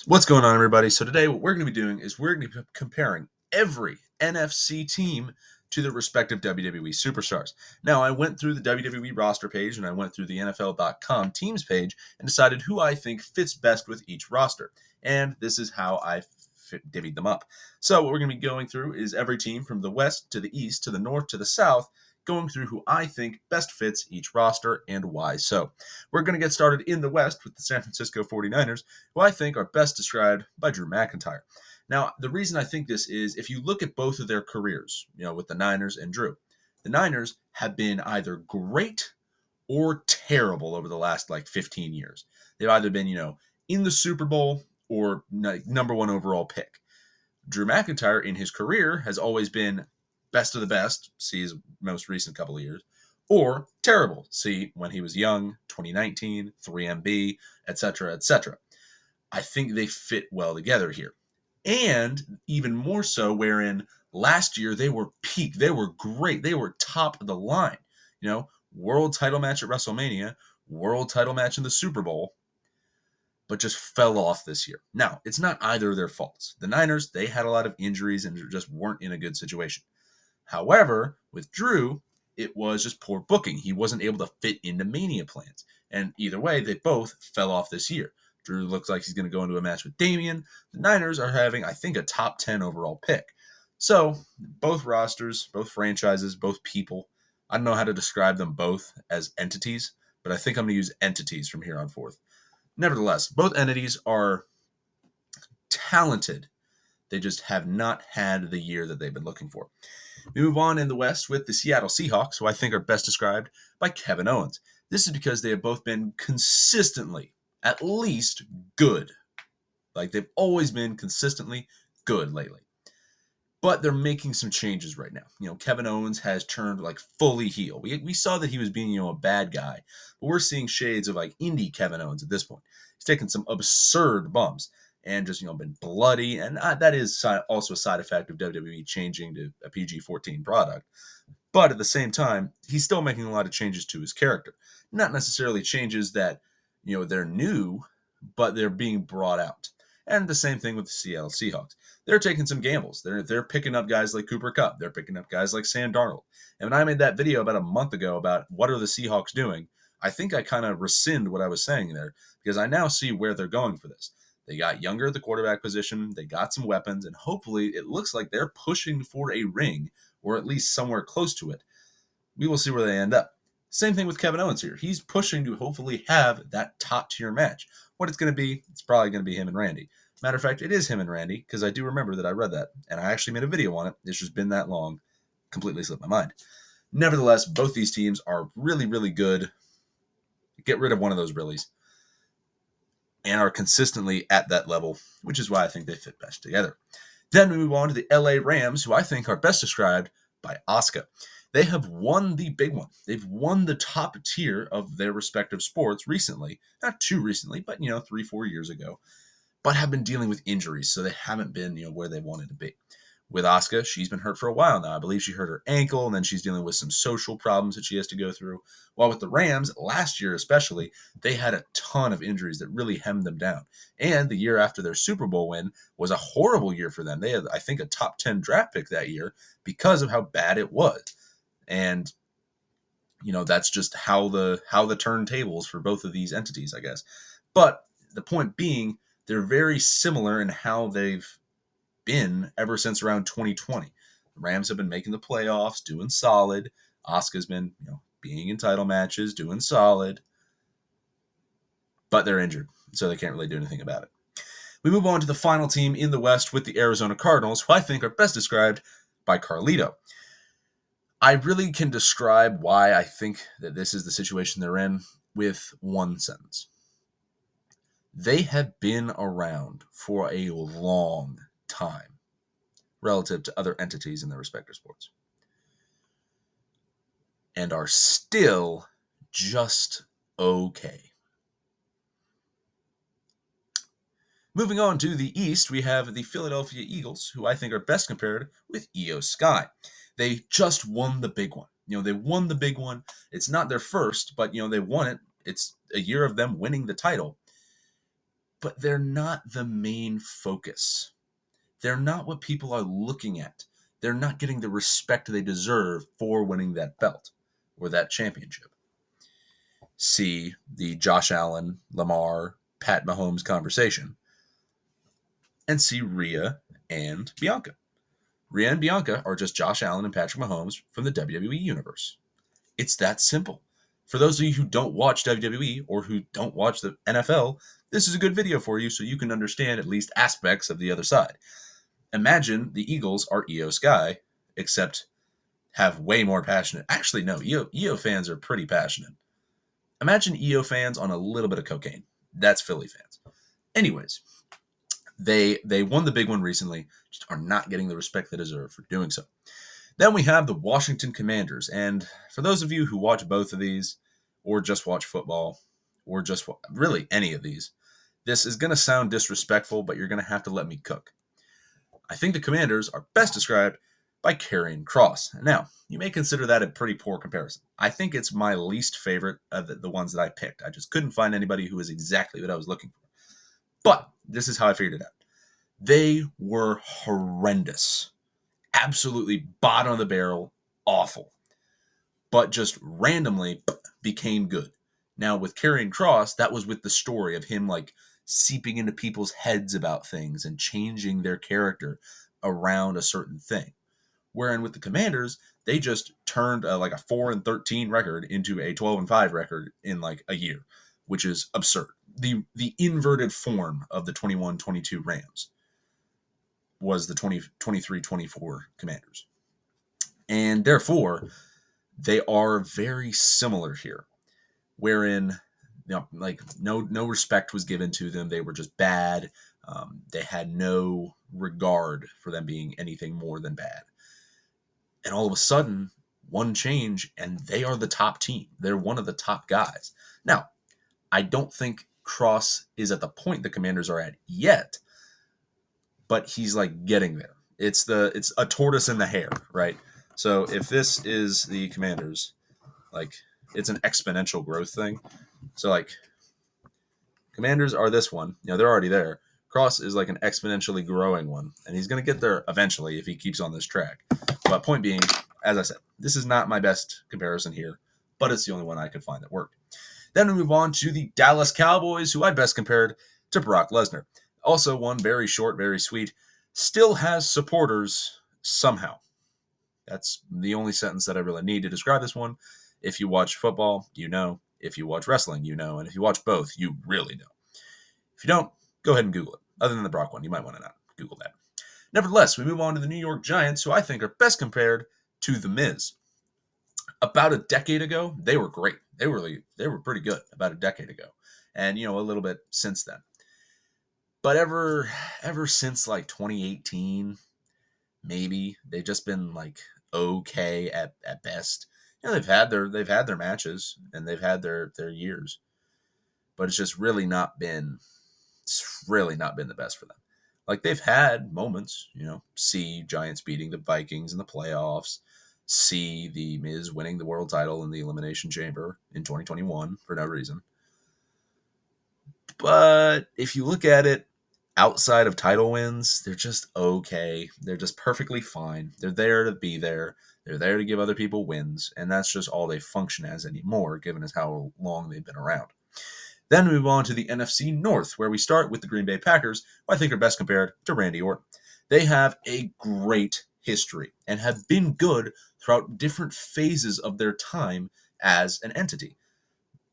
What's going on, everybody? So today what we're going to be doing is we're going to be comparing every NFC team to their respective WWE superstars. Now, I went through the WWE roster page and I went through the NFL.com teams page and decided who I think fits best with each roster. And this is how I divvied them up. So what we're going to be going through is every team from the West to the East to the North to the South, going through who I think best fits each roster and why so. We're going to get started in the West with the San Francisco 49ers, who I think are best described by Drew McIntyre. Now, the reason I think this is if you look at both of their careers, with the Niners and Drew, the Niners have been either great or terrible over the last 15 years. They've either been, in the Super Bowl or number one overall pick. Drew McIntyre in his career has always been best of the best, see his most recent couple of years, or terrible, see when he was young, 2019, 3MB, etc., etc. I think they fit well together here. And even more so, wherein last year they were peak, they were great, they were top of the line. World title match at WrestleMania, world title match in the Super Bowl, but just fell off this year. Now, it's not either of their faults. The Niners, they had a lot of injuries and just weren't in a good situation. However, with Drew, it was just poor booking. He wasn't able to fit into Mania plans. And either way, they both fell off this year. Drew looks like he's going to go into a match with Damian. The Niners are having, I think, a top 10 overall pick. So, both rosters, both franchises, both people, I don't know how to describe them both as entities, but I think I'm going to use entities from here on forth. Nevertheless, both entities are talented. They just have not had the year that they've been looking for. We move on in the West with the Seattle Seahawks, who I think are best described by Kevin Owens. This is because they have both been consistently, at least, good. They've always been consistently good lately. But they're making some changes right now. Kevin Owens has turned fully heel. We saw that he was being, a bad guy, but we're seeing shades of indie Kevin Owens at this point. He's taken some absurd bumps and just, been bloody. And that is also a side effect of WWE changing to a PG-14 product. But at the same time, he's still making a lot of changes to his character. Not necessarily changes that, they're new, but they're being brought out. And the same thing with the Seattle Seahawks. They're taking some gambles. They're picking up guys like Cooper Kupp. They're picking up guys like Sam Darnold. And when I made that video about a month ago about what are the Seahawks doing, I think I kind of rescind what I was saying there because I now see where they're going for this. They got younger at the quarterback position. They got some weapons, and hopefully it looks like they're pushing for a ring or at least somewhere close to it. We will see where they end up. Same thing with Kevin Owens here. He's pushing to hopefully have that top-tier match. What it's going to be, it's probably going to be him and Randy. Matter of fact, it is him and Randy, because I do remember that I read that, and I actually made a video on it. It's just been that long. Completely slipped my mind. Nevertheless, both these teams are really, really good. Get rid of one of those reallys. And are consistently at that level, which is why I think they fit best together. Then we move on to the LA Rams, who I think are best described by Asuka. They have won the big one. They've won the top tier of their respective sports recently. Not too recently, but 3-4 years ago. But have been dealing with injuries, so they haven't been, where they wanted to be. With Asuka, she's been hurt for a while now. I believe she hurt her ankle, and then she's dealing with some social problems that she has to go through. While with the Rams, last year especially, they had a ton of injuries that really hemmed them down. And the year after their Super Bowl win was a horrible year for them. They had, I think, a top 10 draft pick that year because of how bad it was. And that's just how the turntables for both of these entities, I guess. But the point being, they're very similar in how they've been ever since around 2020. The Rams have been making the playoffs, doing solid. Asuka's been, being in title matches, doing solid. But they're injured, so they can't really do anything about it. We move on to the final team in the West with the Arizona Cardinals, who I think are best described by Carlito. I really can describe why I think that this is the situation they're in with one sentence. They have been around for a long time relative to other entities in their respective sports and are still just okay. Moving on to the East, we have the Philadelphia Eagles, who I think are best compared with Io Sky. They just won the big one. They won the big one. It's not their first, but, they won it. It's a year of them winning the title. but they're not the main focus. They're not what people are looking at. They're not getting the respect they deserve for winning that belt or that championship. See the Josh Allen, Lamar, Pat Mahomes conversation, and see Rhea and Bianca. Rhea and Bianca are just Josh Allen and Patrick Mahomes from the WWE universe. It's that simple. For those of you who don't watch WWE or who don't watch the NFL, this is a good video for you so you can understand at least aspects of the other side. Imagine the Eagles are Io Sky, except have way more passionate. Actually, no, Io fans are pretty passionate. Imagine Io fans on a little bit of cocaine. That's Philly fans. Anyways, they won the big one recently, just are not getting the respect they deserve for doing so. Then we have the Washington Commanders, and for those of you who watch both of these, or just watch football, or just really any of these, this is going to sound disrespectful, but you're going to have to let me cook. I think the Commanders are best described by Karrion Kross. Now, you may consider that a pretty poor comparison. I think it's my least favorite of the ones that I picked. I just couldn't find anybody who was exactly what I was looking for. But this is how I figured it out. They were horrendous. Absolutely bottom of the barrel, awful. But just randomly became good. Now, with Karrion Kross, that was with the story of him like seeping into people's heads about things and changing their character around a certain thing. Wherein with the Commanders, they just turned like a 4-13 record into a 12-5 record in like a year, which is absurd. The inverted form of the 21-22 Rams was the 23-24 Commanders. And therefore, they are very similar here, wherein like no respect was given to them. They were just bad. They had no regard for them being anything more than bad. And all of a sudden, one change, and they are the top team. They're one of the top guys. Now, I don't think Kross is at the point the Commanders are at yet, but he's like getting there. It's a tortoise in the hare, right? So if this is the Commanders, like it's an exponential growth thing. So like Commanders are this one, they're already there. Kross is like an exponentially growing one, and he's going to get there eventually if he keeps on this track. But point being, as I said, this is not my best comparison here, but it's the only one I could find that worked. Then we move on to the Dallas Cowboys, who I best compared to Brock Lesnar. Also one very short, very sweet, still has supporters somehow. That's the only sentence that I really need to describe this one. If you watch football, you know. If you watch wrestling, you know. And if you watch both, you really know. If you don't, go ahead and Google it. Other than the Brock one, you might want to not Google that. Nevertheless, we move on to the New York Giants, who I think are best compared to The Miz. About a decade ago, they were great. They were pretty good about a decade ago. And, a little bit since then. But ever since like 2018, maybe, they've just been like okay at best. They've had their matches and they've had their years. But it's just really not been the best for them. Like they've had moments, see Giants beating the Vikings in the playoffs, see the Miz winning the world title in the Elimination Chamber in 2021 for no reason. But if you look at it outside of title wins, they're just okay. They're just perfectly fine. They're there to be there. They're there to give other people wins, and that's just all they function as anymore, given as how long they've been around. Then we move on to the NFC North, where we start with the Green Bay Packers, who I think are best compared to Randy Orton. They have a great history and have been good throughout different phases of their time as an entity.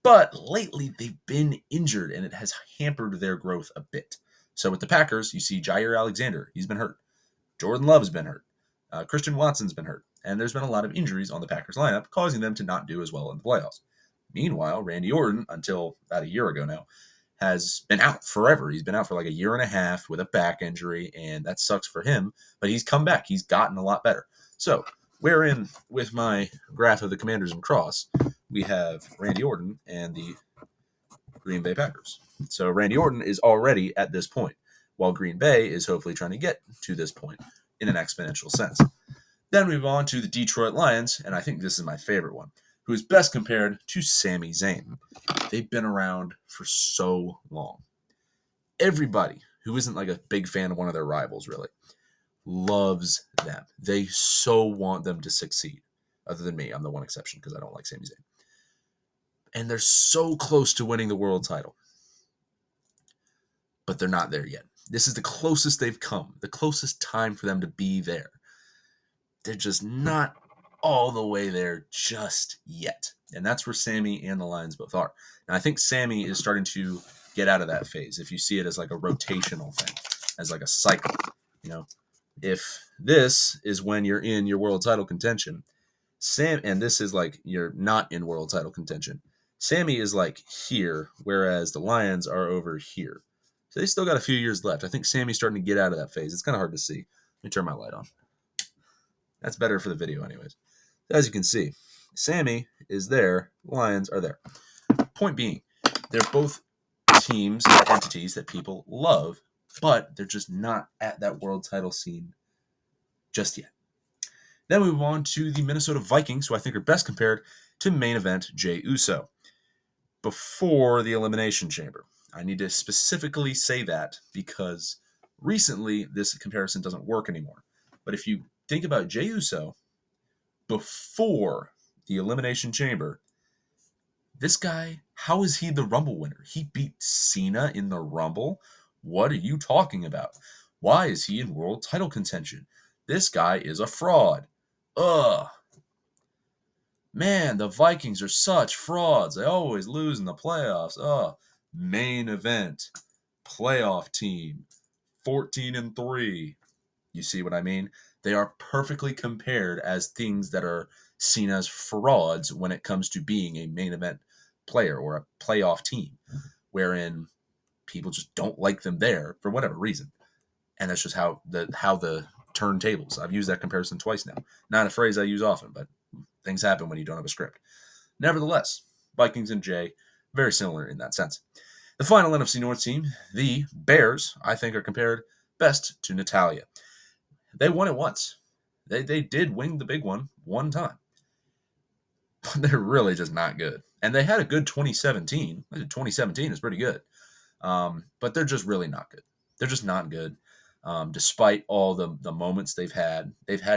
But lately, they've been injured, and it has hampered their growth a bit. So with the Packers, you see Jair Alexander. He's been hurt. Jordan Love's been hurt. Christian Watson's been hurt. And there's been a lot of injuries on the Packers lineup, causing them to not do as well in the playoffs. Meanwhile, Randy Orton, until about a year ago now, has been out forever. He's been out for like a year and a half with a back injury, and that sucks for him. But he's come back. He's gotten a lot better. So, wherein with my graph of the Commanders and Kross, we have Randy Orton and the Green Bay Packers. So Randy Orton is already at this point, while Green Bay is hopefully trying to get to this point in an exponential sense. Then we move on to the Detroit Lions, and I think this is my favorite one, who is best compared to Sami Zayn. They've been around for so long. everybody who isn't like a big fan of one of their rivals really loves them. They so want them to succeed. Other than me, I'm the one exception because I don't like Sami Zayn. And they're so close to winning the world title. But they're not there yet. This is the closest they've come, the closest time for them to be there. They're just not all the way there just yet. And that's where Sami and the Lions both are. And I think Sami is starting to get out of that phase. If you see it as like a rotational thing, as like a cycle, you know, if this is when you're in your world title contention, and this is like you're not in world title contention, Sami is like here, whereas the Lions are over here. So they still got a few years left. I think Sami's starting to get out of that phase. It's kind of hard to see. Let me turn my light on. That's better for the video anyways. As you can see, Sami is there, Lions are there. Point being, they're both teams and entities that people love, but they're just not at that world title scene just yet. Then we move on to the Minnesota Vikings, who I think are best compared to main event Jey Uso before the Elimination Chamber. I need to specifically say that because recently this comparison doesn't work anymore. But if you think about Jey Uso before the Elimination Chamber, this guy, how is he the Rumble winner? He beat Cena in the Rumble? What are you talking about? Why is he in world title contention? This guy is a fraud. Ugh. Man, the Vikings are such frauds. They always lose in the playoffs. Ugh. Main event. Playoff team. 14-3. You see what I mean? They are perfectly compared as things that are seen as frauds when it comes to being a main event player or a playoff team, wherein people just don't like them there for whatever reason. And that's just how the turntables. I've used that comparison twice now. Not a phrase I use often, but things happen when you don't have a script. Nevertheless, Vikings and Jey, very similar in that sense. The final NFC North team, the Bears, I think are compared best to Natalya. They won it once. They did win the big one time. But they're really just not good. And they had a good 2017. 2017 is pretty good. But they're just really not good. They're just not good. Despite all the moments they've had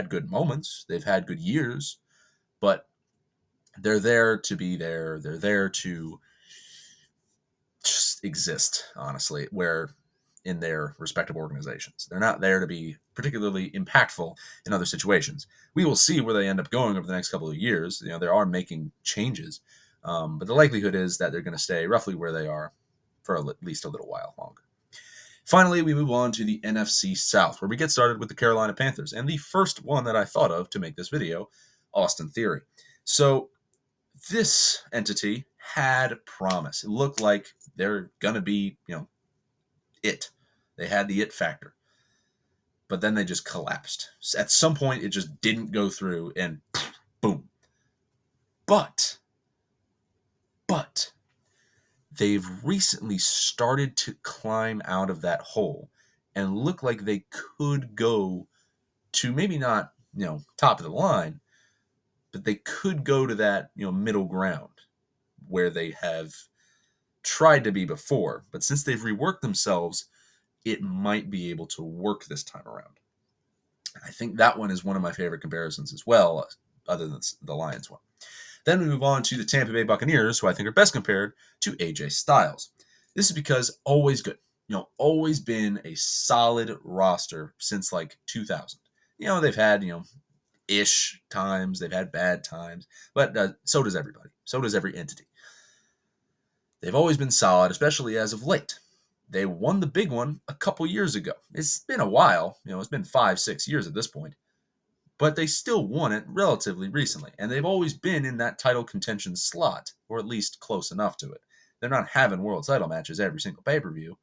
good moments. They've had good years. But they're there to be there. They're there to just exist, honestly, where in their respective organizations. They're not there to be particularly impactful in other situations. We will see where they end up going over the next couple of years. You know, they are making changes, but the likelihood is that they're going to stay roughly where they are for at least a little while longer. Finally, we move on to the NFC South, where we get started with the Carolina Panthers, and the first one that I thought of to make this video, Austin Theory. So this entity had promise. It looked like they're going to be, it. They had the it factor. But then they just collapsed. At some point, it just didn't go through, and boom. But they've recently started to climb out of that hole and look like they could go to maybe not, top of the line, but they could go to that, middle ground where they have tried to be before. But since they've reworked themselves, it might be able to work this time around. I think that one is one of my favorite comparisons as well, other than the Lions one. Then we move on to the Tampa Bay Buccaneers, who I think are best compared to AJ Styles. This is because always good. Always been a solid roster since like 2000. They've had, ish times. They've had bad times. But so does everybody. So does every entity. They've always been solid, especially as of late. They won the big one a couple years ago. It's been a while. It's been 5-6 years at this point. But they still won it relatively recently. And they've always been in that title contention slot, or at least close enough to it. They're not having world title matches every single pay-per-view,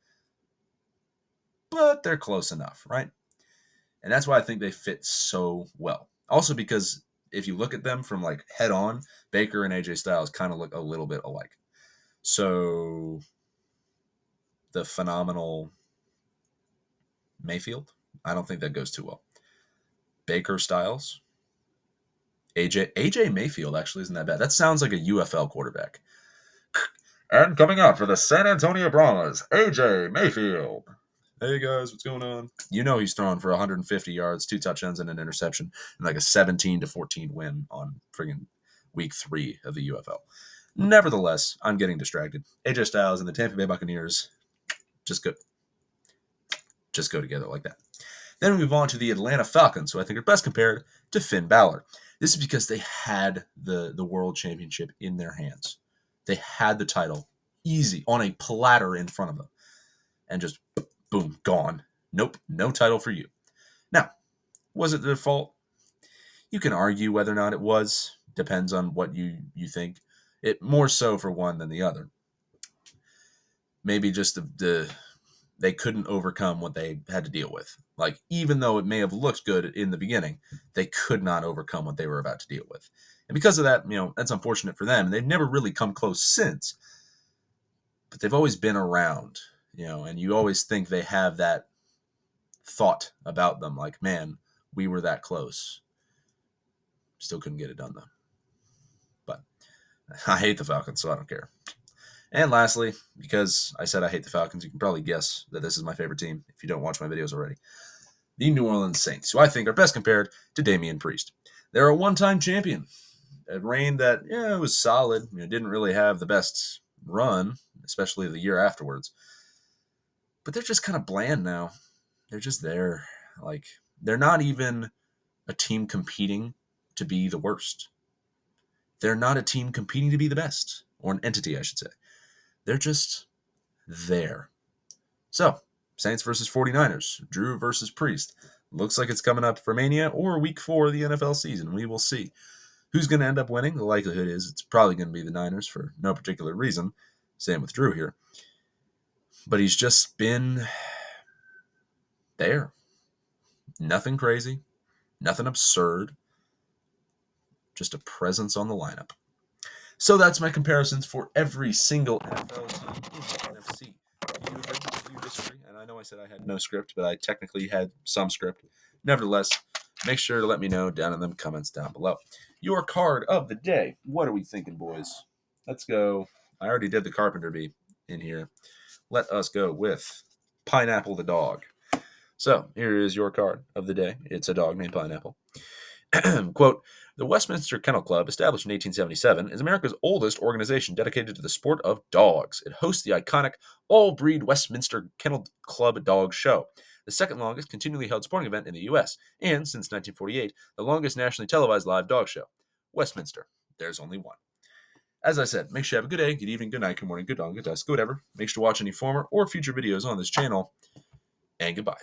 but they're close enough, right? And that's why I think they fit so well. Also because if you look at them from like head on, Baker and AJ Styles kind of look a little bit alike. So the phenomenal Mayfield, I don't think that goes too well. Baker Styles, AJ Mayfield actually isn't that bad. That sounds like a UFL quarterback. And coming up for the San Antonio Brahmas, A.J. Mayfield. Hey guys, what's going on? You know he's throwing for 150 yards, 2 touchdowns, and an interception, and like a 17-14 win on friggin' week 3 of the UFL. Nevertheless, I'm getting distracted. AJ Styles and the Tampa Bay Buccaneers just go together like that. Then we move on to the Atlanta Falcons, who I think are best compared to Finn Balor. This is because they had the World Championship in their hands. They had the title easy on a platter in front of them. And just, boom, gone. Nope, no title for you. Now, was it their fault? You can argue whether or not it was. Depends on what you think. It more so for one than the other. Maybe just they couldn't overcome what they had to deal with. Like, even though it may have looked good in the beginning, they could not overcome what they were about to deal with. And because of that, that's unfortunate for them. They've never really come close since. But they've always been around, and you always think they have that thought about them. Like, man, we were that close. Still couldn't get it done, though. But I hate the Falcons, so I don't care. And lastly, because I said I hate the Falcons, you can probably guess that this is my favorite team if you don't watch my videos already. The New Orleans Saints, who I think are best compared to Damian Priest. They're a one-time champion. A reign that, it was solid. Didn't really have the best run, especially the year afterwards. But they're just kind of bland now. They're just there. Like, they're not even a team competing to be the worst. They're not a team competing to be the best, or an entity, I should say. They're just there. So, Saints versus 49ers, Drew versus Priest. Looks like it's coming up for Mania or week 4 of the NFL season. We will see. Who's going to end up winning? The likelihood is it's probably going to be the Niners for no particular reason. Same with Drew here. But he's just been there. Nothing crazy. Nothing absurd. Just a presence on the lineup. So that's my comparisons for every single NFL team in the NFC. Do you agree? Do you disagree? And I know I said I had no script, but I technically had some script. Nevertheless, make sure to let me know down in the comments down below. Your card of the day. What are we thinking, boys? Let's go. I already did the Carpenter bee in here. Let us go with Pineapple the dog. So here is your card of the day. It's a dog named Pineapple. Quote, the Westminster Kennel Club, established in 1877, is America's oldest organization dedicated to the sport of dogs. It hosts the iconic all-breed Westminster Kennel Club Dog Show, the second longest continually held sporting event in the U.S., and, since 1948, the longest nationally televised live dog show. Westminster. There's only one. As I said, make sure you have a good day, good evening, good night, good morning, good dawn, good dusk, whatever. Make sure to watch any former or future videos on this channel, and goodbye.